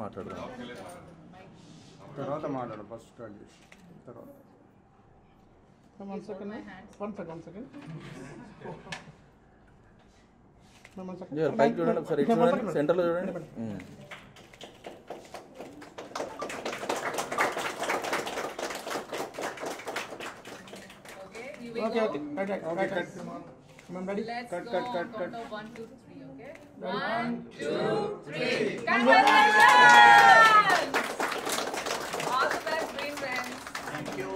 మాట్లాడదాం. తర్వాత మాట్లాడు ఫస్ట్ స్టార్ట్ చేసి తర్వాత. One second. పైకి చూడండి ఒకసారి, ఇటు చూడండి, సెంటర్లో చూడండి. Okay. Right. Ready? Cut. 1, 2, 3. Okay. 1, 2, 3. Congratulations! All the best, green friends. Thank you.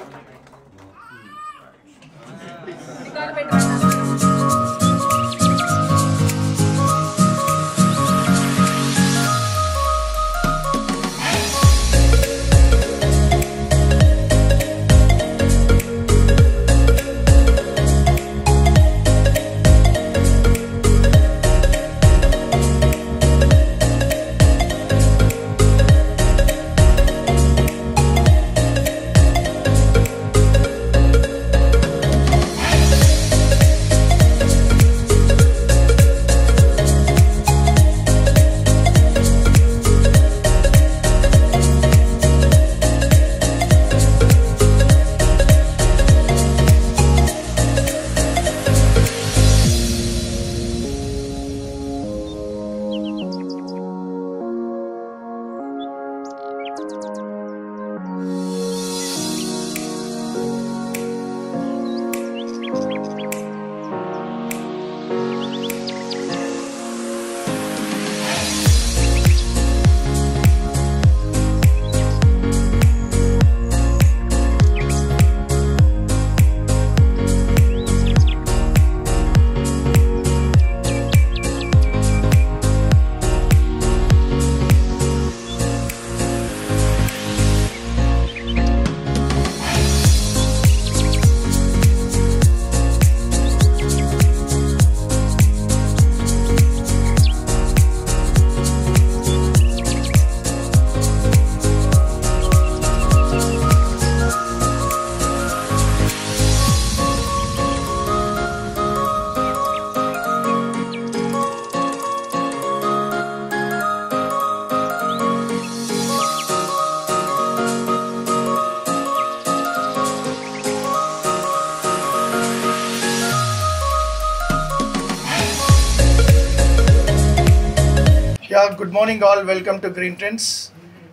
Yeah, good morning all. Welcome to Green Trends.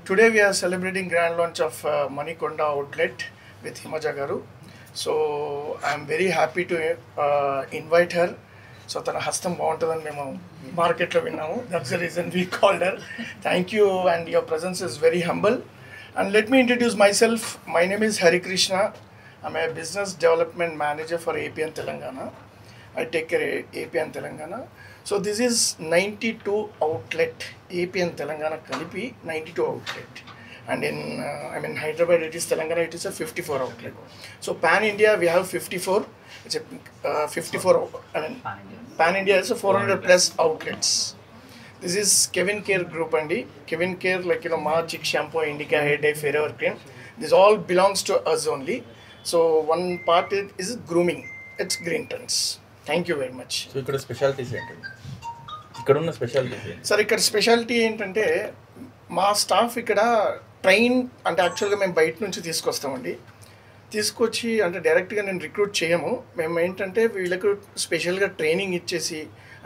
Today we are celebrating grand launch of Manikonda outlet with Himaja Garu. So I am very happy to invite her. So tana hastam baaguntadani memo market lo vinnamu. That's the reason we called her. Thank you, and your presence is very humble. And let me introduce myself. My name is Hari Krishna. I'm a business development manager for AP and Telangana. I take care of AP and Telangana. So this is 92 outlet, AP and Telangana Kalipi, 92 outlet. And in Hyderabad it is Telangana, it is a 54 outlet. So Pan India we have 54. It's a 54. Pan India is a 400 plus outlets. This is Kevin Care Group Andi. Kevin Care, like Ma Chick Shampoo, Indica Hair Dye, Forever Cream. This all belongs to us only. So one part is grooming. It's Green Trends. Thank you very much. So ఇక్కడ specialities ఏంటి? ఇక్కడ ఉన్న specialities ఏంటి? Sir ఇక్కడ speciality ఏంటంటే మా staff ఇక్కడ train అంటే యాక్చువల్గా మేము బయట నుంచి తీసుకొస్తామండి. తీసుకొచ్చి అంటే డైరెక్ట్గా నేను రిక్రూట్ చేయము. మేము ఏంటంటే వీళ్ళకు స్పెషల్గా ట్రైనింగ్ ఇచ్చేసి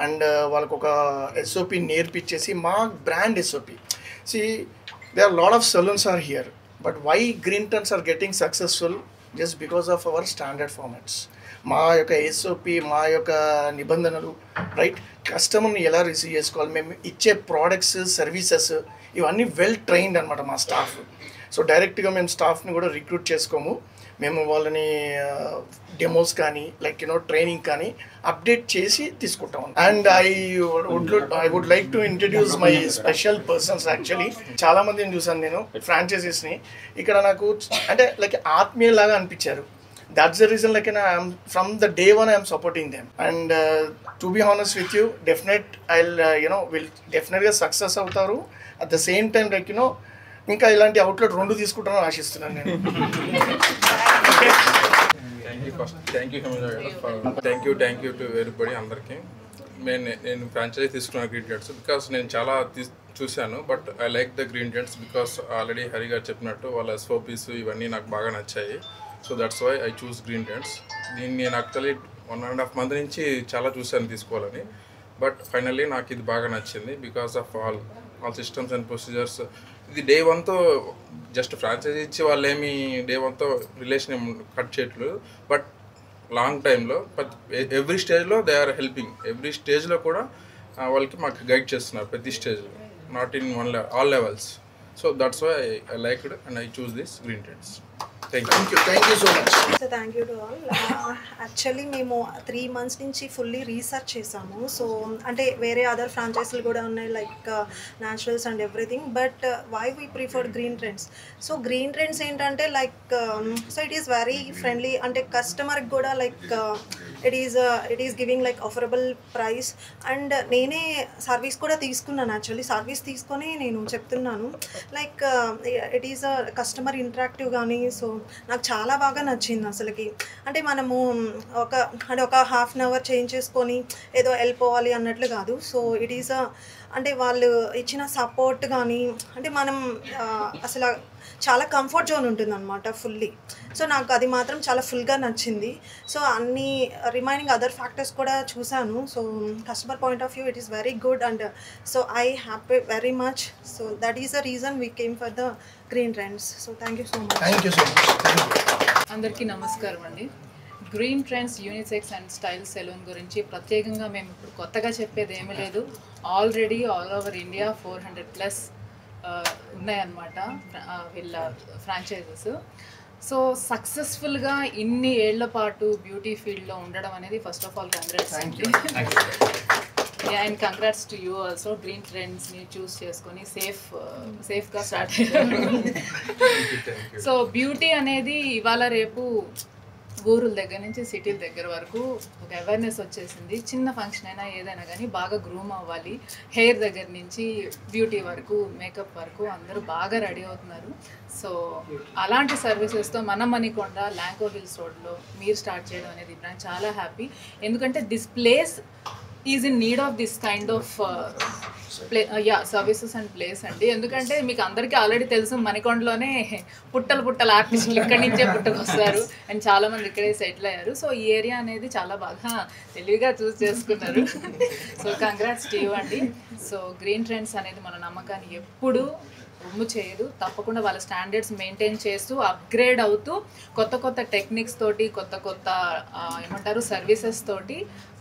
అండ్ వాళ్ళకు ఒక SOP నేర్పించేసి మా brand SOP. There are a lot of salons are here, but why Green Trends are getting successful just because of our standard formats. మా యొక్క SOP, మా యొక్క నిబంధనలు, రైట్, కస్టమర్ని ఎలా రిసీవ్ చేసుకోవాలి, మేము ఇచ్చే ప్రోడక్ట్స్, సర్వీసెస్ ఇవన్నీ వెల్ ట్రైన్డ్ అనమాట మా స్టాఫ్. సో డైరెక్ట్గా మేము స్టాఫ్ని కూడా రిక్రూట్ చేసుకోము. మేము వాళ్ళని డెమోస్ కానీ లైక్ ట్రైనింగ్ కానీ అప్డేట్ చేసి తీసుకుంటాం. And I would like to introduce my special persons. Actually చాలామందిని చూసాను నేను ఫ్రాంచైజీస్ని. ఇక్కడ నాకు అంటే లైక్ ఆత్మీయలాగా అనిపించారు. That's the reason from the day one I am supporting them. And to be honest with you, will definitely success avutaru. At the same time ఇంకా ఇలాంటి outlet 2 తీసుకుంటానని ఆశిస్తున్నాను నేను. థ్యాంక్ యూ టు ఎవరీబడి అందరికీ. నేను franchise తీసుకున్నాను green trends because నేను చాలా చూశాను. But I like the Green Trends because already Hari garu చెప్పినట్టు వాళ్ళ ఎస్ఓపీస్ ఇవన్నీ నాకు బాగా నచ్చాయి. So that's why I choose Green Trends. దీన్ని నేను యాక్చువల్లీ 1.5 month నుంచి చాలా చూశాను తీసుకోవాలని. బట్ ఫైనల్లీ నాకు ఇది బాగా నచ్చింది because of all systems and procedures. ఇది డే 1తో జస్ట్ ఫ్రాంచైజీ ఇచ్చి వాళ్ళు ఏమి డే 1తో రిలేషన్ ఏమి కట్ చేయట్లేదు. బట్ లాంగ్ టైంలో ఎవ్రీ స్టేజ్లో దే ఆర్ హెల్పింగ్. ఎవ్రీ స్టేజ్లో కూడా వాళ్ళకి మాకు గైడ్ చేస్తున్నారు ప్రతి స్టేజ్లో, not in all levels. So that's why I like it and I choose this Green Trends. Thank you so much. So thank you to all. Actually మేము 3 months నుంచి fully research చేసాము. సో అంటే వేరే other ఫ్రాంచైజీలు కూడా ఉన్నాయి like naturals and everything. But why we prefer green trends? So green trends ఏంటంటే like so it is very friendly. అంటే కస్టమర్కి కూడా like it is giving like affordable price. And నేనే సర్వీస్ కూడా తీసుకున్నాను. యాక్చువల్లీ సర్వీస్ తీసుకొని నేను చెప్తున్నాను like it is a customer interactive కానీ. సో నాకు చాలా బాగా నచ్చింది అసలుకి. అంటే మనము ఒక హాఫ్ అన్ అవర్ చేంజ్ చేసుకొని ఏదో వెళ్ళిపోవాలి అన్నట్లు కాదు. సో ఇట్ ఈస్ అంటే వాళ్ళు ఇచ్చిన సపోర్ట్ కానీ అంటే మనం అసలు చాలా కంఫర్ట్ జోన్ ఉంటుంది అనమాట ఫుల్లీ. సో నాకు అది మాత్రం చాలా ఫుల్గా నచ్చింది. సో అన్ని రిమైనింగ్ అదర్ ఫ్యాక్టర్స్ కూడా చూశాను. So customer point of view it is very good and so I happy very much. So that is the reason we came for the Green trends. So thank you so much. Thank you so much. అందరికీ నమస్కారం అండి. Green Trends unisex and style salon గురించి ప్రత్యేకంగా మేము ఇప్పుడు కొత్తగా చెప్పేది ఏమీ లేదు. ఆల్రెడీ ఆల్ ఓవర్ ఇండియా 400+ ఉన్నాయన్నమాట వీళ్ళ ఫ్రాంచైజెస్. సో సక్సెస్ఫుల్గా ఇన్ని ఏళ్ల పాటు బ్యూటీ ఫీల్డ్లో ఉండడం అనేది ఫస్ట్ ఆఫ్ ఆల్ కంగ్రాట్స్ అండి. And congrats to you also. Green ట్రెండ్స్ని చూస్ చేసుకొని సేఫ్గా స్టార్ట్ అయ్యారు. సో బ్యూటీ అనేది ఇవాళ రేపు ఊరుల దగ్గర నుంచి సిటీల దగ్గర వరకు ఒక అవేర్నెస్ వచ్చేసింది. చిన్న ఫంక్షన్ అయినా ఏదైనా కానీ బాగా గ్రూమ్ అవ్వాలి. హెయిర్ దగ్గర నుంచి బ్యూటీ వరకు మేకప్ వరకు అందరూ బాగా రెడీ అవుతున్నారు. సో అలాంటి సర్వీసెస్తో మన మణికొండ ల్యాంకో హిల్స్ రోడ్లో మీరు స్టార్ట్ చేయడం అనేది నాకు చాలా హ్యాపీ. ఎందుకంటే this place is in need of this kind of services and place అండి. ఎందుకంటే మీకు అందరికీ ఆల్రెడీ తెలుసు మణికొండలోనే పుట్టల ఆర్టిస్టులు ఇక్కడి నుంచే పుట్టుకొస్తారు అండ్ చాలామంది ఇక్కడే సెటిల్ అయ్యారు. సో ఈ ఏరియా అనేది చాలా బాగా తెలివిగా చూస్ చేసుకున్నారు. సో కంగ్రాట్స్ టు యూ అండి. సో గ్రీన్ ట్రెండ్స్ అనేది మన నమ్మకాన్ని ఎప్పుడు రొమ్ము చేయదు. తప్పకుండా వాళ్ళ స్టాండర్డ్స్ మెయింటైన్ చేస్తూ అప్గ్రేడ్ అవుతూ కొత్త టెక్నిక్స్ తోటి కొత్త ఏమంటారు సర్వీసెస్ తోటి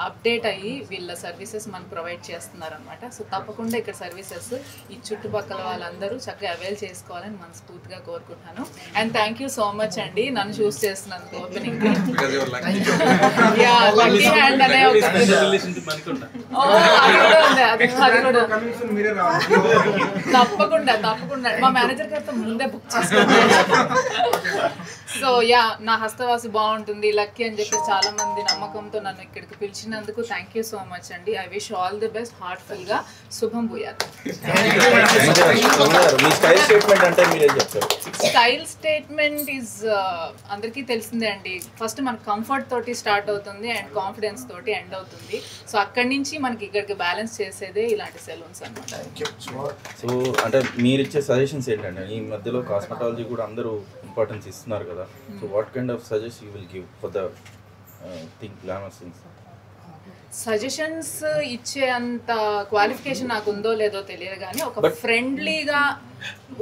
అప్డేట్ అయ్యి వీళ్ళ సర్వీసెస్ మనకు ప్రొవైడ్ చేస్తున్నారనమాట. సో తప్పకుండా ఇక్కడ సర్వీసెస్ ఈ చుట్టుపక్కల వాళ్ళందరూ చక్కగా అవైల్ చేసుకోవాలని మనస్ఫూర్తిగా కోరుకుంటున్నాను. And thank you so much అండి నన్ను చూస్ చేస్తున్నందుకు ఓపెనింగ్. తప్పకుండా మా మేనేజర్ గారితో ముందే బుక్ చేసుకున్నాను. సో నా హస్తవాసి బాగుంటుంది లక్కీ అని చెప్పి చాలా మంది నమ్మకంతో నన్ను ఇక్కడికి పిలిచినందుకు థ్యాంక్ యూ సో మచ్ అండి. I wish all the best. హార్ట్ఫుల్గా శుభం భూయాత్. స్టైల్ స్టేట్మెంట్ ఈజ్ అందరికీ తెలిసిందే అండి. ఫస్ట్ మన కంఫర్ట్ తోటి స్టార్ట్ అవుతుంది అండ్ కాన్ఫిడెన్స్ తోటి ఎండ్ అవుతుంది. సో అక్కడి నుంచి మనకి ఇక్కడికి బ్యాలెన్స్ చేసేదే ఇలాంటి సెలూన్స్ అన్నమాట. సో అంటే మీరు ఇచ్చే సజెషన్స్ ఏంటంటే ఈ మధ్యలో కాస్మెటాలజీ కూడా అందరూ ఇంపార్టెన్స్ ఇస్తున్నారు కదా. So what kind of suggest you will give for the thing glamour things? Suggestions ఇచ్చే అంత క్వాలిఫికేషన్ నాకు ఉందో లేదో తెలియదు కానీ ఒక ఫ్రెండ్లీగా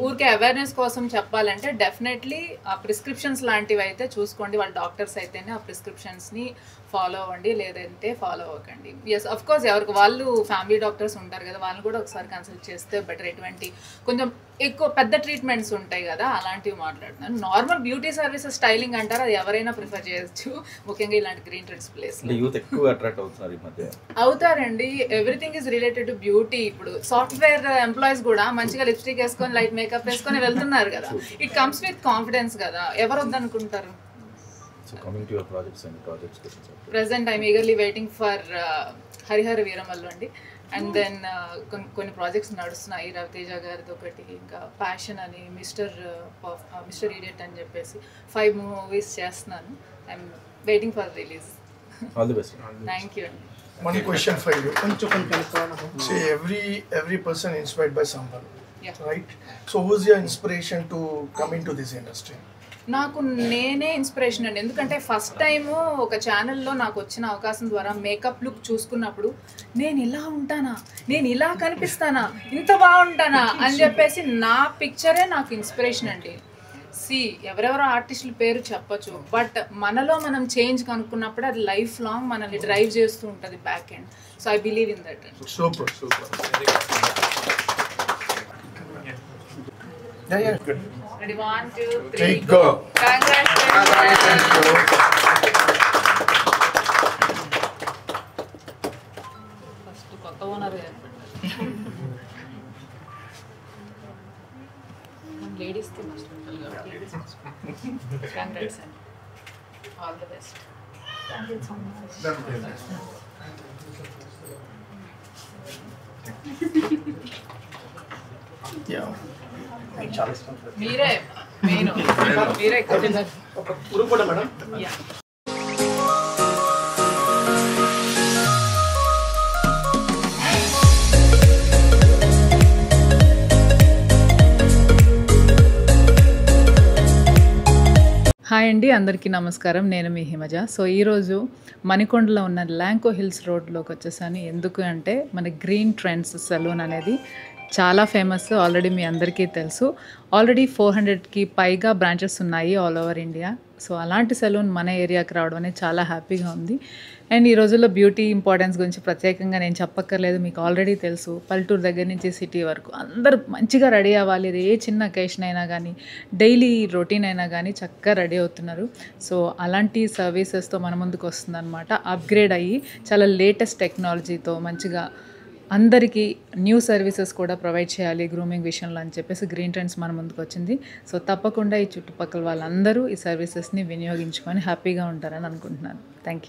ఊరికే అవేర్నెస్ కోసం చెప్పాలంటే డెఫినెట్లీ ఆ ప్రిస్క్రిప్షన్స్ లాంటివి అయితే చూసుకోండి. వాళ్ళ డాక్టర్స్ అయితేనే ఆ ప్రిస్క్రిప్షన్స్ని ఫాలో అవ్వండి, లేదంటే ఫాలో అవ్వకండి. ఎస్ అఫ్ కోర్స్ ఎవరికి వాళ్ళు ఫ్యామిలీ డాక్టర్స్ ఉంటారు కదా, వాళ్ళని కూడా ఒకసారి కన్సల్ట్ చేస్తే బెటర్. ఎటువంటి కొంచెం ఎక్కువ పెద్ద ట్రీట్మెంట్స్ ఉంటాయి కదా అలాంటివి మాట్లాడుతున్నాను. నార్మల్ బ్యూటీ సర్వీసెస్ స్టైలింగ్ అంటారు, అది ఎవరైనా ప్రిఫర్ చేయొచ్చు. ముఖ్యంగా ఇలాంటి గ్రీన్ ట్రెండ్స్ ప్లేస్ యూత్ ఎక్కువ అట్రాక్ట్ అవుతున్నారు ఈ మధ్య. అవుతారండి. Everything is related to beauty. ఇప్పుడు సాఫ్ట్వేర్ ఎంప్లాయీస్ కూడా మంచిగా లిప్స్టిక్ వేసుకొని లైట్ మేకప్ వేసుకొని వెళ్తున్నారు కదా. ఇట్ కమ్స్ విత్ కాన్ఫిడెన్స్ కదా, ఎవరు వద్దనుకుంటారు. So coming to your projects and projects. Present I'm eagerly waiting for Harihara Veeramallu అండి. అండ్ దెన్ కొన్ని ప్రాజెక్ట్స్ నడుస్తున్నాయి. రవితేజ గారిది ఒకటి, ఇంకా ప్యాషన్ అని, మిస్టర్ ఇడియట్ అని చెప్పేసి 5 movies చేస్తున్నాను. I'm waiting for release. All the best. Thank you అండి. one question for you. కొంచెం కలుపుకోవాలి. See, every person inspired by someone, Yeah. right? So who's your inspiration to come into this industry? నాకు నేనే inspiration అండి. ఎందుకంటే first time ఒక ఛానల్లో నాకు వచ్చిన అవకాశం ద్వారా మేకప్ లుక్ చూసుకున్నప్పుడు నేను ఇలా ఉంటానా, నేను ఇలా కనిపిస్తానా, ఇంత బాగుంటానా అని చెప్పేసి నా పిక్చరే నాకు ఇన్స్పిరేషన్ అండి. ఎవరెవరో ఆర్టిస్టుల పేరు చెప్పచ్చు, బట్ మనలో మనం చేంజ్ కనుక్కున్నప్పుడు అది లైఫ్ లాంగ్ మనల్ని డ్రైవ్ చేస్తూ ఉంటుంది back end. So I believe in that. Super. Yeah, good. Ready, 1, 2, 3, Three, go. go. Congratulations. First కొత్త ఓనర్ లేడీస్కి మస్ట్ కంగ్రాట్స్ అండి. All the best. Yeah. మీరే మెయిన్, మీరే యా. హాయ్ అండి, అందరికీ నమస్కారం. నేను మీ హిమజ. సో ఈరోజు మణికొండలో ఉన్న ల్యాంకో హిల్స్ రోడ్లోకి వచ్చేసాను. ఎందుకు అంటే మన గ్రీన్ ట్రెండ్స్ సెలూన్ అనేది చాలా ఫేమస్, ఆల్రెడీ మీ అందరికీ తెలుసు. ఆల్రెడీ 400కి పైగా బ్రాంచెస్ ఉన్నాయి ఆల్ ఓవర్ ఇండియా. సో అలాంటి సెలూన్ మన ఏరియాకి రావడం అనేది చాలా హ్యాపీగా ఉంది. అండ్ ఈ రోజుల్లో బ్యూటీ ఇంపార్టెన్స్ గురించి ప్రత్యేకంగా నేను చెప్పక్కర్లేదు, మీకు ఆల్రెడీ తెలుసు. పల్లెటూరు దగ్గర నుంచి సిటీ వరకు అందరూ మంచిగా రెడీ అవ్వాలి. ఏ చిన్న అకేషన్ అయినా కానీ, డైలీ రొటీన్ అయినా కానీ చక్కగా రెడీ అవుతున్నారు. సో అలాంటి సర్వీసెస్తో మన ముందుకు వస్తుందన్నమాట. అప్గ్రేడ్ అయ్యి చాలా లేటెస్ట్ టెక్నాలజీతో మంచిగా అందరికీ న్యూ సర్వీసెస్ కూడా ప్రొవైడ్ చేయాలి గ్రూమింగ్ విషయంలో అని చెప్పేసి గ్రీన్ ట్రెండ్స్ మన ముందుకు వచ్చింది. సో తప్పకుండా ఈ చుట్టుపక్కల వాళ్ళందరూ ఈ సర్వీసెస్ని వినియోగించుకొని హ్యాపీగా ఉంటారని అనుకుంటున్నాను. Thank you.